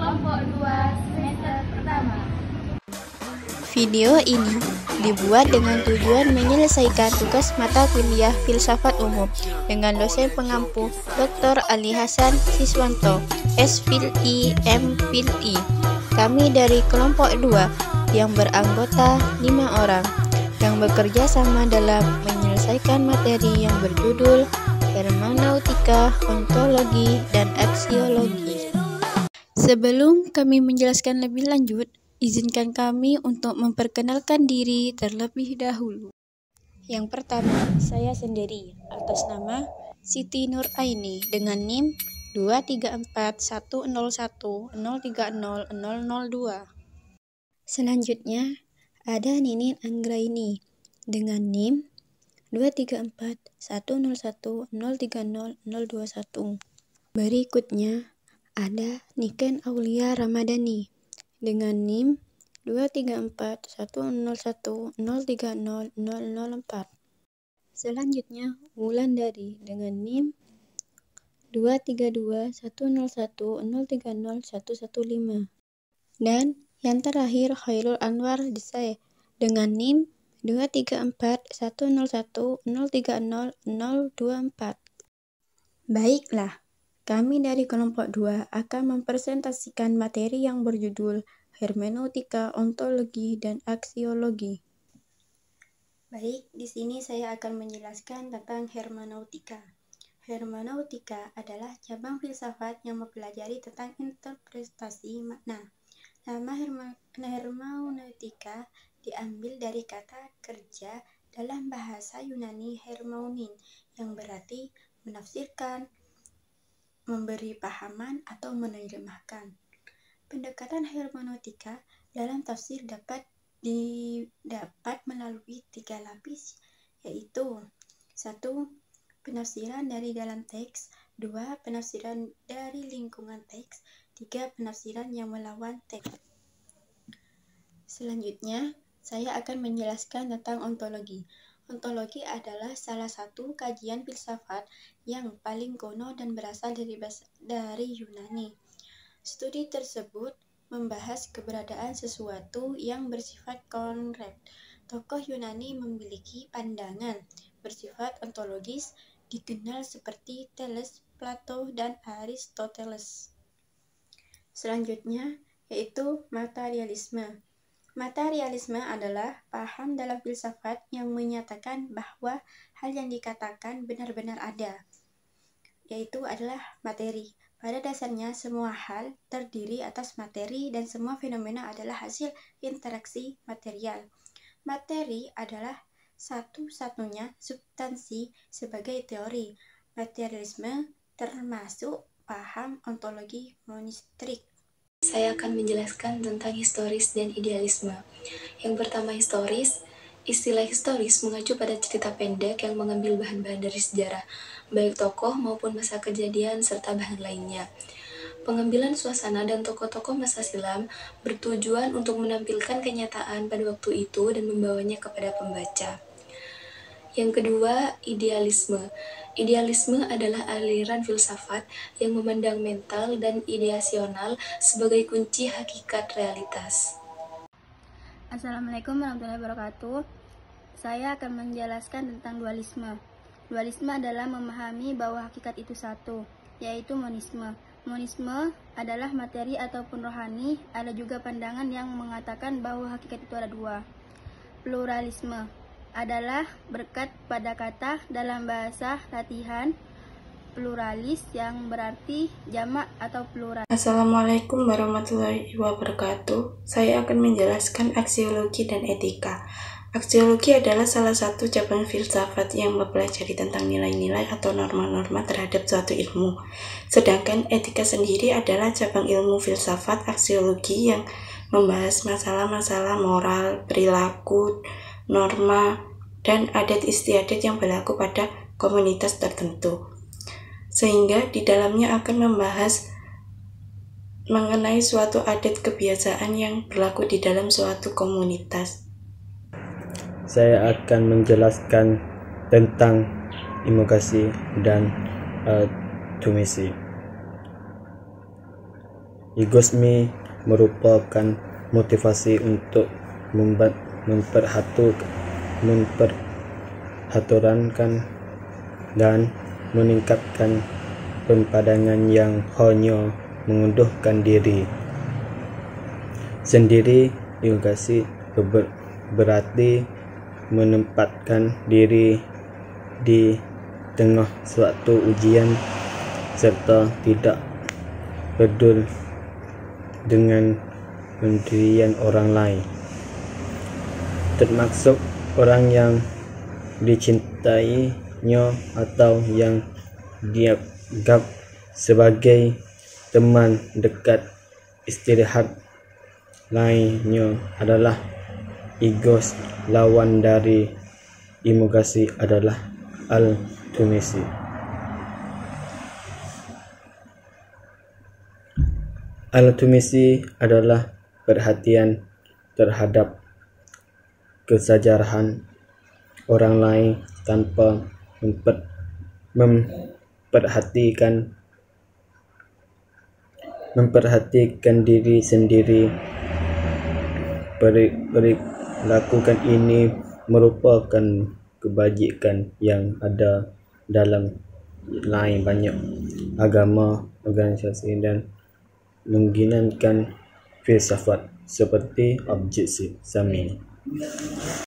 kelompok 2 semester pertama. Video ini dibuat dengan tujuan menyelesaikan tugas mata kuliah Filsafat Umum dengan dosen pengampu Dr. Ali Hasan Siswanto, S.Phil.I. M.Phil.I. Kami dari kelompok 2 yang beranggota 5 orang yang bekerja sama dalam menyelesaikan materi yang berjudul hermeneutika, ontologi, dan aksiologi. Sebelum kami menjelaskan lebih lanjut, izinkan kami untuk memperkenalkan diri terlebih dahulu. Yang pertama, saya sendiri atas nama Siti Nur Aini dengan NIM 2341010300002. Selanjutnya, ada Ninin Anggraini dengan NIM 2341010300021. Berikutnya, ada Niken Aulia Ramadhani dengan NIM 2341010300004. Selanjutnya, Wulandari dengan NIM 2321010300115. Dan yang terakhir, Khairul Anwar Desai dengan NIM 2341010300024. Baiklah, kami dari kelompok 2 akan mempresentasikan materi yang berjudul hermeneutika, ontologi, dan aksiologi. Baik, di sini saya akan menjelaskan tentang hermeneutika. Hermeneutika adalah cabang filsafat yang mempelajari tentang interpretasi makna. Nama hermeneutika diambil dari kata kerja dalam bahasa Yunani hermeunein yang berarti menafsirkan, memberi pahaman, atau menerjemahkan. Pendekatan hermeneutika dalam tafsir dapat melalui 3 lapis, yaitu 1. Penafsiran dari dalam teks, 2. Penafsiran dari lingkungan teks, 3. Penafsiran yang melawan teks. Selanjutnya, saya akan menjelaskan tentang ontologi. Ontologi adalah salah satu kajian filsafat yang paling kuno dan berasal dari Yunani. Studi tersebut membahas keberadaan sesuatu yang bersifat konkret. Tokoh Yunani memiliki pandangan bersifat ontologis, dikenal seperti Thales, Plato, dan Aristoteles. Selanjutnya, yaitu materialisme. Materialisme adalah paham dalam filsafat yang menyatakan bahwa hal yang dikatakan benar-benar ada, yaitu adalah materi. Pada dasarnya, semua hal terdiri atas materi dan semua fenomena adalah hasil interaksi material. Materi adalah satu-satunya substansi sebagai teori. Materialisme termasuk paham ontologi monistik. Saya akan menjelaskan tentang historis dan idealisme. Yang pertama, historis. Istilah historis mengacu pada cerita pendek yang mengambil bahan-bahan dari sejarah, baik tokoh maupun masa kejadian serta bahan lainnya. Pengambilan suasana dan tokoh-tokoh masa silam bertujuan untuk menampilkan kenyataan pada waktu itu dan membawanya kepada pembaca. Yang kedua, idealisme. Idealisme adalah aliran filsafat yang memandang mental dan ideasional sebagai kunci hakikat realitas. Assalamualaikum warahmatullahi wabarakatuh. Saya akan menjelaskan tentang dualisme. Dualisme adalah memahami bahwa hakikat itu satu, yaitu monisme. Monisme adalah materi ataupun rohani. Ada juga pandangan yang mengatakan bahwa hakikat itu ada dua. Pluralisme adalah berkat pada kata dalam bahasa latihan pluralis yang berarti jamak atau plural. Assalamualaikum warahmatullahi wabarakatuh. Saya akan menjelaskan aksiologi dan etika. Aksiologi adalah salah satu cabang filsafat yang mempelajari tentang nilai-nilai atau norma-norma terhadap suatu ilmu. Sedangkan etika sendiri adalah cabang ilmu filsafat aksiologi yang membahas masalah-masalah moral, perilaku, norma, dan adat istiadat yang berlaku pada komunitas tertentu. Sehingga di dalamnya akan membahas mengenai suatu adat kebiasaan yang berlaku di dalam suatu komunitas. Saya akan menjelaskan tentang imigrasi dan domisi. Egoisme merupakan motivasi untuk memperhatikan dan meningkatkan pandangan yang hanya mengunduhkan diri sendiri. Egoisi berarti menempatkan diri di tengah suatu ujian serta tidak peduli dengan pendirian orang lain, termasuk orang yang dicintainya atau yang dianggap sebagai teman dekat. Istirahat lainnya adalah egois. Lawan dari egoisi adalah altruisme. Altruisme adalah perhatian terhadap kesejahteraan orang lain tanpa memperhatikan diri sendiri. Perilakukan ini merupakan kebajikan yang ada dalam banyak agama, organisasi, dan menggunakan filsafat seperti objektif sami.